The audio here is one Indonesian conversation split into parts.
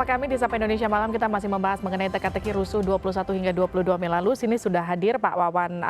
bersama kami di Sapa Indonesia Malam. Kita masih membahas mengenai teka-teki rusuh 21 hingga 22 Mei lalu. Sini sudah hadir Pak Wawan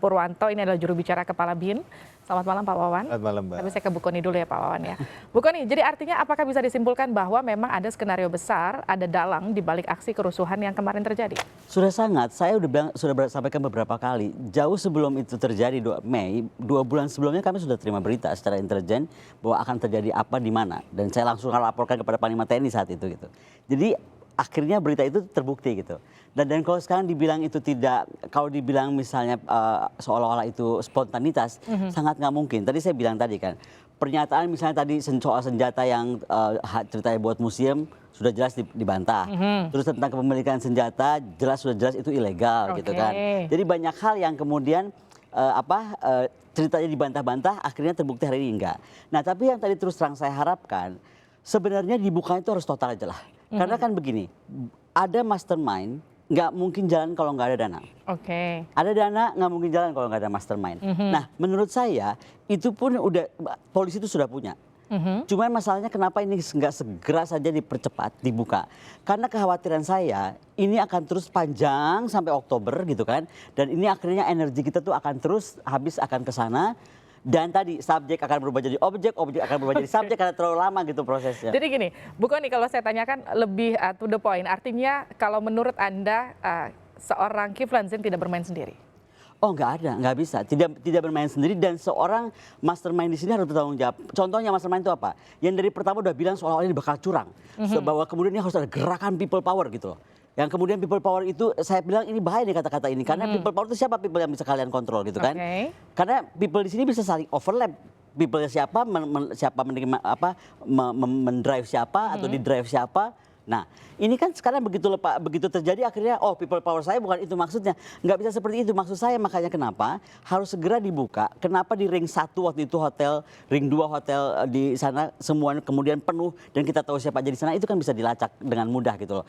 Purwanto, ini adalah juru bicara Kepala BIN. Selamat malam Pak Wawan. Selamat malam Mbak. Tapi saya ke Bu Kony dulu ya Pak Wawan ya. Bu Kony, jadi artinya apakah bisa disimpulkan bahwa memang ada skenario besar, ada dalang di balik aksi kerusuhan yang kemarin terjadi? Sudah sangat, saya sudah sampaikan beberapa kali. Jauh sebelum itu terjadi 2 Mei, 2 bulan sebelumnya kami sudah terima berita secara intelijen bahwa akan terjadi apa di mana. Dan saya langsung laporkan kepada Panglima TNI saat itu gitu. Jadi akhirnya berita itu terbukti gitu. Dan kalau sekarang dibilang itu tidak, kalau dibilang misalnya seolah-olah itu spontanitas, sangat nggak mungkin. Tadi saya bilang tadi kan, pernyataan misalnya tadi soal senjata yang ceritanya buat museum sudah jelas dibantah. Terus tentang kepemilikan senjata sudah jelas itu ilegal gitu kan. Jadi banyak hal yang kemudian ceritanya dibantah-bantah, akhirnya terbukti hari ini enggak. Nah tapi yang tadi terus terang saya harapkan, sebenarnya dibuka itu harus total aja lah. Karena kan begini, ada mastermind, nggak mungkin jalan kalau nggak ada dana. Ada dana, nggak mungkin jalan kalau nggak ada mastermind. Nah, menurut saya itu pun udah polisi itu sudah punya. Cuman masalahnya kenapa ini nggak segera saja dipercepat, dibuka? Karena kekhawatiran saya ini akan terus panjang sampai Oktober gitu kan. Dan ini akhirnya energi kita tuh akan terus habis akan ke sana. Dan tadi subjek akan berubah jadi objek, objek akan berubah jadi subjek karena terlalu lama gitu prosesnya. Jadi gini, Bu Kony, kalau saya tanyakan lebih to the point, artinya kalau menurut Anda seorang Kiflan Zain tidak bermain sendiri? Oh nggak ada, nggak bisa. Tidak bermain sendiri dan seorang mastermind di sini harus bertanggung jawab. Contohnya mastermind itu apa? Yang dari pertama udah bilang soal ini bakal curang. Bahwa kemudian ini harus ada gerakan people power gitu loh. Yang kemudian people power itu saya bilang ini bahaya nih kata-kata ini. Karena people power itu siapa people yang bisa kalian kontrol gitu kan. Karena people di sini bisa saling overlap. People siapa, siapa menerima mendrive siapa atau didrive siapa. Nah ini kan sekarang begitu terjadi akhirnya people power saya bukan itu maksudnya. Nggak bisa seperti itu maksud saya, makanya kenapa harus segera dibuka. Kenapa di ring 1 waktu itu hotel, ring 2 hotel di sana semuanya kemudian penuh dan kita tahu siapa aja di sana, itu kan bisa dilacak dengan mudah gitu loh.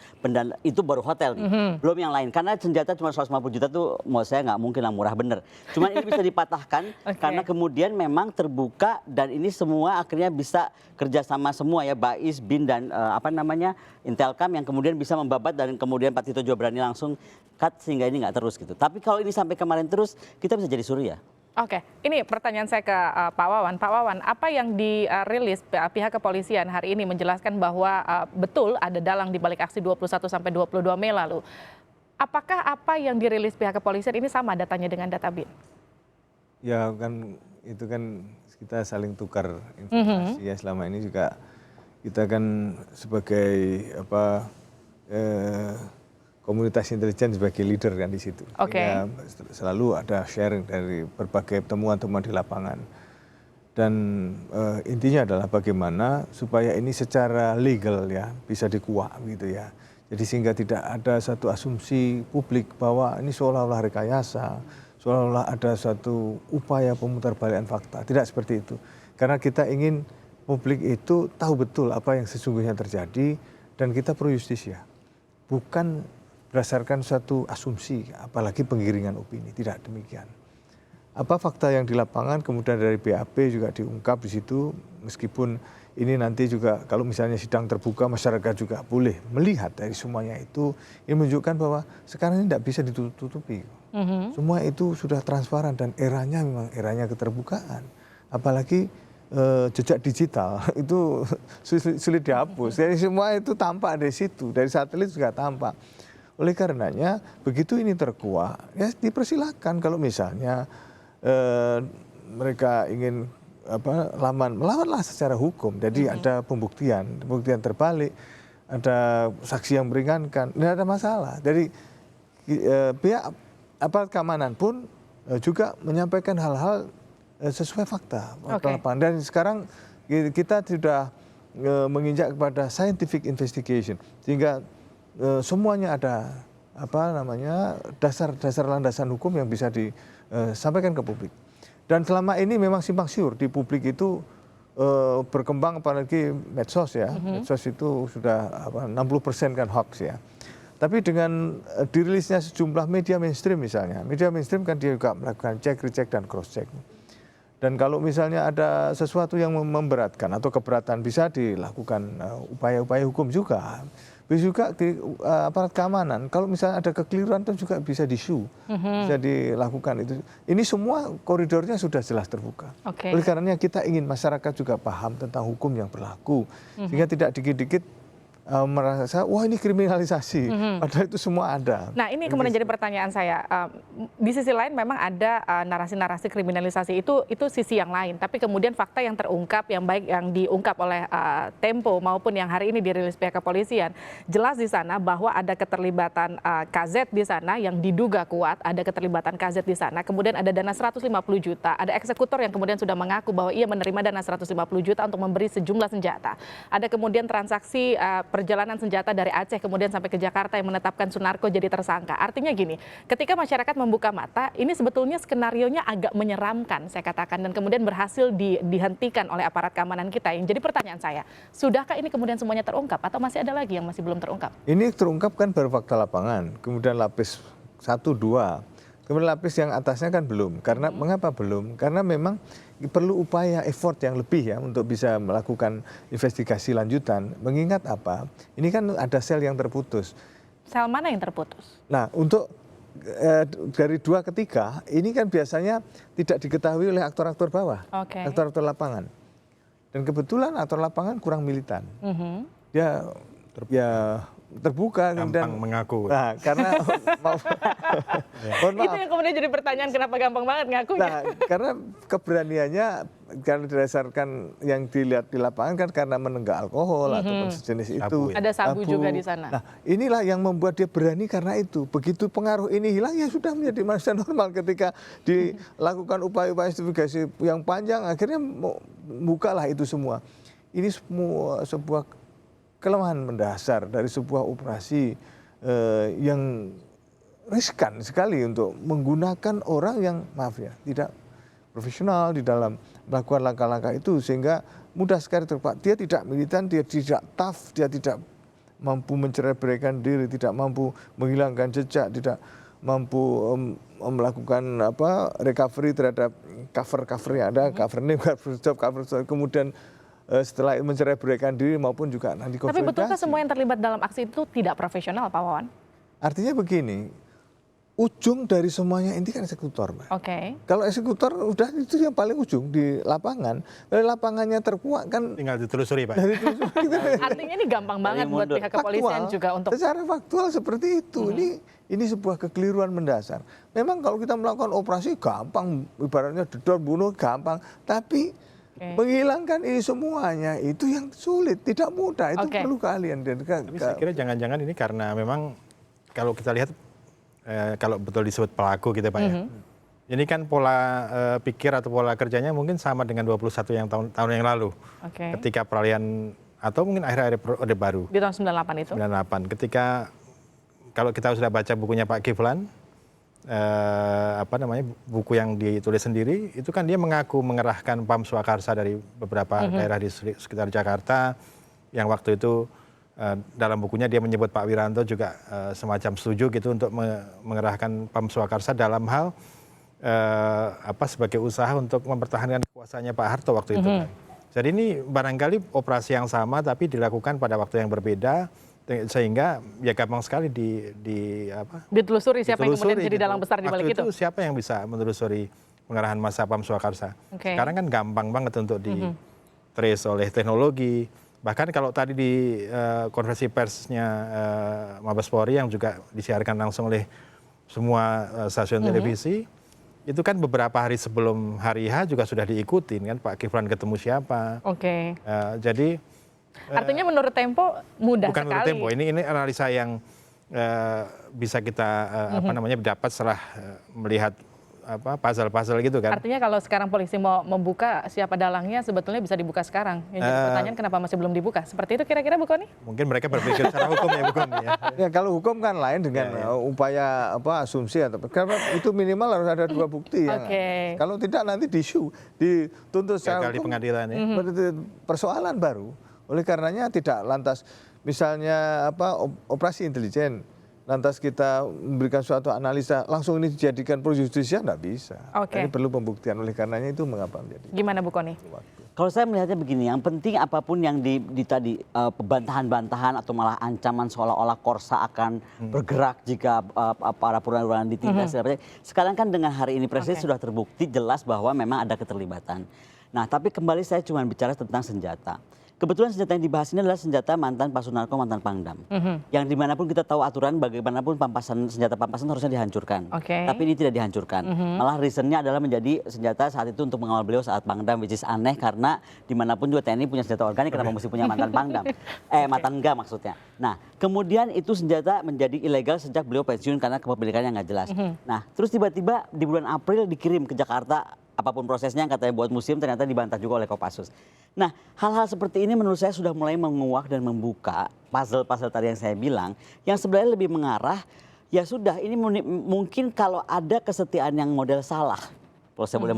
Itu baru hotel nih, belum yang lain. Karena senjata cuma 150 juta tuh menurut saya nggak mungkin lah murah bener. Cuman ini bisa dipatahkan karena kemudian memang terbuka dan ini semua akhirnya bisa kerjasama semua ya, BAIS, BIN dan Intelkam yang kemudian bisa membabat dan kemudian Pak Tito juga berani langsung cut sehingga ini nggak terus gitu. Tapi kalau ini sampai kemarin terus, kita bisa jadi suri ya. Oke, ini pertanyaan saya ke Pak Wawan. Pak Wawan, apa yang dirilis pihak kepolisian hari ini menjelaskan bahwa betul ada dalang di balik aksi 21 sampai 22 Mei lalu. Apakah apa yang dirilis pihak kepolisian ini sama datanya dengan data BIN? Ya kan itu kan kita saling tukar informasi ya, selama ini juga kita kan sebagai komunitas intelijen sebagai leader kan di situ. Selalu ada sharing dari berbagai temuan-temuan di lapangan. Dan intinya adalah bagaimana supaya ini secara legal ya bisa dikuak gitu ya. Jadi sehingga tidak ada satu asumsi publik bahwa ini seolah-olah rekayasa, seolah-olah ada satu upaya pemutarbalikan fakta. Tidak seperti itu. Karena kita ingin publik itu tahu betul apa yang sesungguhnya terjadi dan kita pro justisia. Bukan berdasarkan suatu asumsi, apalagi penggiringan opini. Tidak demikian. Apa fakta yang di lapangan kemudian dari BAP juga diungkap di situ, meskipun ini nanti juga kalau misalnya sidang terbuka masyarakat juga boleh melihat dari semuanya itu, ini menunjukkan bahwa sekarang ini tidak bisa ditutupi. Semua itu sudah transparan dan eranya memang eranya keterbukaan. Apalagi jejak digital itu sulit dihapus. Jadi semua itu tampak dari situ, dari satelit juga tampak. Oleh karenanya begitu ini terkuak, ya dipersilakan kalau misalnya mereka ingin melawanlah secara hukum. Jadi ada pembuktian terbalik, ada saksi yang meringankan, tidak ada masalah. Jadi pihak aparat keamanan pun juga menyampaikan hal-hal sesuai fakta. Dan sekarang kita sudah menginjak kepada scientific investigation sehingga semuanya ada dasar landasan hukum yang bisa disampaikan ke publik. Dan selama ini memang simpang siur di publik itu berkembang, apalagi medsos ya. Medsos itu sudah 60% kan hoax ya. Tapi dengan dirilisnya sejumlah media mainstream misalnya, media mainstream kan dia juga melakukan cek, recheck dan cross check. Dan kalau misalnya ada sesuatu yang memberatkan atau keberatan bisa dilakukan upaya-upaya hukum juga. Begitu juga di aparat keamanan. Kalau misalnya ada kekeliruan itu juga bisa di-show, bisa dilakukan itu. Ini semua koridornya sudah jelas terbuka. Oleh karenanya kita ingin masyarakat juga paham tentang hukum yang berlaku, sehingga tidak dikit-dikit merasa wah ini kriminalisasi, padahal itu semua ada. Nah ini kemudian jadi pertanyaan saya, di sisi lain memang ada narasi-narasi kriminalisasi itu sisi yang lain, tapi kemudian fakta yang terungkap, yang baik yang diungkap oleh Tempo maupun yang hari ini dirilis pihak kepolisian, jelas di sana bahwa ada keterlibatan KZ di sana yang diduga kuat, ada keterlibatan KZ di sana, kemudian ada dana 150 juta, ada eksekutor yang kemudian sudah mengaku bahwa ia menerima dana 150 juta untuk memberi sejumlah senjata, ada kemudian transaksi perjalanan senjata dari Aceh kemudian sampai ke Jakarta yang menetapkan Sunarko jadi tersangka. Artinya gini, ketika masyarakat membuka mata, ini sebetulnya skenarionya agak menyeramkan saya katakan, dan kemudian berhasil dihentikan oleh aparat keamanan kita. Yang jadi pertanyaan saya, sudahkah ini kemudian semuanya terungkap atau masih ada lagi yang masih belum terungkap? Ini terungkap kan baru fakta lapangan, kemudian lapis 1, 2, kemudian lapis yang atasnya kan belum. Karena mengapa belum? Karena memang perlu upaya effort yang lebih ya untuk bisa melakukan investigasi lanjutan. Mengingat apa? Ini kan ada sel yang terputus. Sel mana yang terputus? Nah, untuk dari 2 ke 3 ini kan biasanya tidak diketahui oleh aktor-aktor bawah, aktor-aktor lapangan. Dan kebetulan aktor lapangan kurang militan. Dia terbuka gampang mengaku. Nah, karena maaf. Itu yang kemudian jadi pertanyaan, kenapa gampang banget ngakunya? Nah, karena keberaniannya karena didasarkan yang dilihat di lapangan kan karena menenggak alkohol ataupun sejenis itu. Ada sabu juga di sana. Nah, inilah yang membuat dia berani karena itu. Begitu pengaruh ini hilang ya sudah menjadi manusia normal. Ketika dilakukan upaya-upaya investigasi yang panjang, akhirnya bukalah itu semua. Ini semua sebuah kelemahan mendasar dari sebuah operasi yang riskan sekali untuk menggunakan orang yang maaf ya tidak profesional di dalam melakukan langkah-langkah itu, sehingga mudah sekali terpakai. Dia tidak militan, dia tidak tough, dia tidak mampu mencerai-beraikan diri, tidak mampu menghilangkan jejak, tidak mampu melakukan recovery terhadap cover yang ada, cover name, cover job, kemudian setelah mencerai-beraikan diri maupun juga nanti konsolidasi. Tapi betulkah semua yang terlibat dalam aksi itu tidak profesional, Pak Wawan? Artinya begini, ujung dari semuanya ini kan eksekutor, Mbak. Kalau eksekutor udah itu yang paling ujung di lapangan. Kalau lapangannya terkuat kan tinggal ditelusuri, Pak. Artinya ini gampang banget buat pihak kepolisian juga untuk secara faktual seperti itu. Ini sebuah kekeliruan mendasar. Memang kalau kita melakukan operasi gampang, ibaratnya dedor bunuh gampang, tapi menghilangkan ini semuanya itu yang sulit, tidak mudah, itu perlu keahlian. Tapi saya kira jangan-jangan ini karena memang kalau kita lihat kalau betul disebut pelaku gitu Pak ya. Ini kan pola pikir atau pola kerjanya mungkin sama dengan 21 tahun yang lalu. Ketika peralihan atau mungkin akhir-akhir Orde Baru. Di tahun 98 itu. 98. Ketika kalau kita sudah baca bukunya Pak Kiflan, buku yang ditulis sendiri itu kan dia mengaku mengerahkan Pam Swakarsa dari beberapa daerah di sekitar Jakarta yang waktu itu dalam bukunya dia menyebut Pak Wiranto juga semacam setuju gitu untuk mengerahkan Pam Swakarsa dalam hal sebagai usaha untuk mempertahankan kekuasaannya Pak Harto waktu itu kan. Jadi ini barangkali operasi yang sama tapi dilakukan pada waktu yang berbeda, sehingga ya gampang sekali ditelusuri siapa yang kemudian jadi dalang besar di balik itu. Siapa yang bisa menelusuri pengerahan massa Pam Swakarsa. Sekarang kan gampang banget untuk di trace oleh teknologi. Bahkan kalau tadi di konferensi persnya Mabes Polri yang juga disiarkan langsung oleh semua stasiun televisi, itu kan beberapa hari sebelum hari H juga sudah diikutin kan Pak Kiflan ketemu siapa. Jadi artinya menurut Tempo mudah bukan sekali. Menurut Tempo, ini analisa yang bisa kita dapat setelah melihat puzzle-puzzle gitu kan. Artinya kalau sekarang polisi mau membuka siapa dalangnya sebetulnya bisa dibuka sekarang. Yang jadi pertanyaan kenapa masih belum dibuka? Seperti itu kira-kira Bu Kony? Mungkin mereka berpikir secara hukum ya Bu Kony ya. Ya kalau hukum kan lain dengan upaya asumsi atau karena itu minimal harus ada 2 bukti ya. Kalau tidak nanti dituntut secara hukum. Pengadilan ya. Persoalan baru. Oleh karenanya tidak lantas misalnya operasi intelijen lantas kita memberikan suatu analisa langsung ini dijadikan pro justisia, nggak bisa. Ini perlu pembuktian, oleh karenanya itu mengapa menjadi. Gimana Bu Kony? Kalau saya melihatnya begini, yang penting apapun yang tadi bantahan-bantahan atau malah ancaman seolah-olah Korsa akan bergerak jika para purnawirawan ditindas. Sekarang kan dengan hari ini Presiden sudah terbukti jelas bahwa memang ada keterlibatan. Nah, tapi kembali saya cuma bicara tentang senjata. Kebetulan senjata yang dibahas ini adalah senjata mantan Pasunarko, mantan Pangdam. Yang dimanapun kita tahu aturan bagaimanapun senjata pampasan harusnya dihancurkan. Tapi ini tidak dihancurkan. Malah reasonnya adalah menjadi senjata saat itu untuk mengawal beliau saat Pangdam, which is aneh karena dimanapun juga TNI punya senjata organik, kenapa mesti punya mantan Pangdam? Mantan enggak maksudnya. Nah, kemudian itu senjata menjadi ilegal sejak beliau pensiun karena kepemilikannya nggak jelas. Nah, terus tiba-tiba di bulan April dikirim ke Jakarta, apapun prosesnya yang katanya buat museum ternyata dibantah juga oleh Kopassus. Nah, hal-hal seperti ini menurut saya sudah mulai menguak dan membuka puzzle-puzzle tadi yang saya bilang, yang sebenarnya lebih mengarah, ya sudah ini mungkin kalau ada kesetiaan yang model salah, kalau saya boleh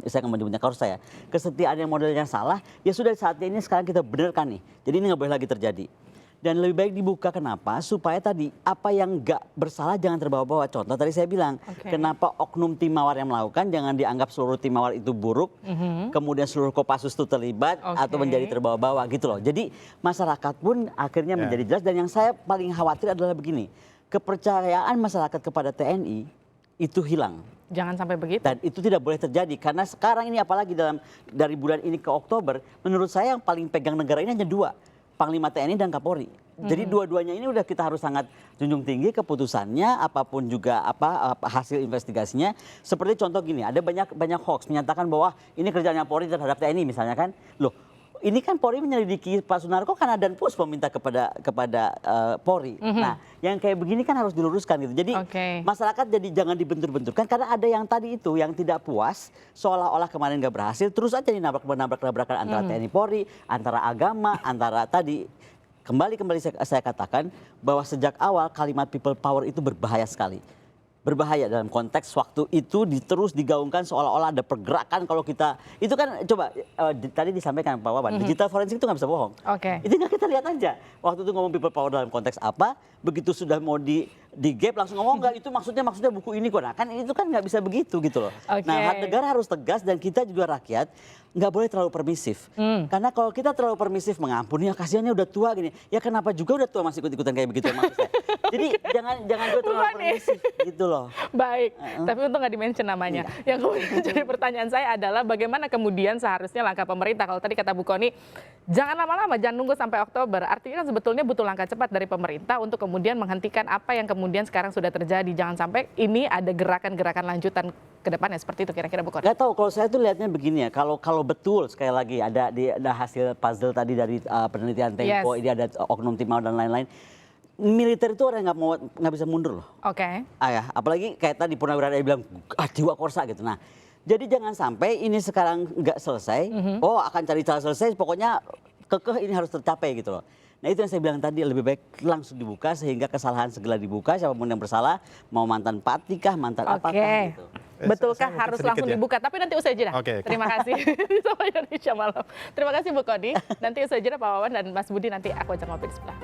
saya akan menyebutnya Korsa ya, kesetiaan yang modelnya salah, ya sudah saatnya ini sekarang kita benarkan nih, jadi ini nggak boleh lagi terjadi. Dan lebih baik dibuka kenapa? Supaya tadi apa yang nggak bersalah jangan terbawa-bawa. Contoh tadi saya bilang, kenapa oknum tim mawar yang melakukan jangan dianggap seluruh tim mawar itu buruk, kemudian seluruh Kopassus itu terlibat atau menjadi terbawa-bawa gitu loh. Jadi masyarakat pun akhirnya menjadi jelas, dan yang saya paling khawatir adalah begini, kepercayaan masyarakat kepada TNI itu hilang. Jangan sampai begitu. Dan itu tidak boleh terjadi karena sekarang ini apalagi dari bulan ini ke Oktober, menurut saya yang paling pegang negara ini hanya dua. Panglima TNI dan Kapolri. Jadi dua-duanya ini udah kita harus sangat junjung tinggi keputusannya, apapun juga hasil investigasinya. Seperti contoh gini, ada banyak hoax menyatakan bahwa ini kerjanya Polri terhadap TNI misalnya kan. Loh, ini kan Polri menyelidiki Pak Sunarko karena Dan Pus meminta kepada Polri. Nah, yang kayak begini kan harus diluruskan gitu. Jadi masyarakat jadi jangan dibentur-benturkan karena ada yang tadi itu yang tidak puas seolah-olah kemarin nggak berhasil, terus aja dinabrak-nabrakan antara TNI Polri, antara agama, antara tadi kembali saya katakan bahwa sejak awal kalimat people power itu berbahaya sekali. Berbahaya dalam konteks waktu itu terus digaungkan seolah-olah ada pergerakan kalau kita itu kan coba tadi disampaikan Pak Wawan, digital forensik itu nggak bisa bohong. Itu nggak kita lihat aja waktu itu ngomong people power dalam konteks apa, begitu sudah mau di gap langsung ngomong enggak itu maksudnya buku ini kok. Nah kan itu kan nggak bisa begitu gitu loh. Nah negara harus tegas dan kita juga rakyat nggak boleh terlalu permisif. Karena kalau kita terlalu permisif mengampuni ya kasihannya udah tua gini. Ya kenapa juga udah tua masih ikut-ikutan kayak begitu maksud saya. Jadi jangan juga terlalu permisif gitu loh. Baik, tapi untung nggak di-mention namanya. Yang kemudian jadi pertanyaan saya adalah bagaimana kemudian seharusnya langkah pemerintah. Kalau tadi kata Bu Kony, jangan lama-lama, jangan nunggu sampai Oktober. Artinya kan sebetulnya butuh langkah cepat dari pemerintah untuk kemudian menghentikan apa yang kemudian sekarang sudah terjadi. Jangan sampai ini ada gerakan-gerakan lanjutan ke depannya seperti itu kira-kira Bu Kony. Gak tahu, kalau saya tuh lihatnya begini ya, kalau betul sekali lagi ada hasil puzzle tadi dari penelitian Tempo, ini ada oknum timau dan lain-lain. Militer itu orang nggak bisa mundur loh. Ya, apalagi kayak tadi Purnawirawan bilang jiwa Korsa gitu. Nah, jadi jangan sampai ini sekarang nggak selesai. Akan cari cara selesai. Pokoknya kekeh ini harus tercapai gitu loh. Nah itu yang saya bilang tadi, lebih baik langsung dibuka sehingga kesalahan segera dibuka, siapapun yang bersalah, mau mantan Pati kah, mantan apakah gitu. Betulkah harus langsung dibuka? Tapi nanti usai jeda. Terima kasih. Sama Indonesia Malam. Terima kasih Bu Kony. Nanti usai jeda Pak Wawan dan Mas Budi, nanti aku ajak ngopi di sebelah.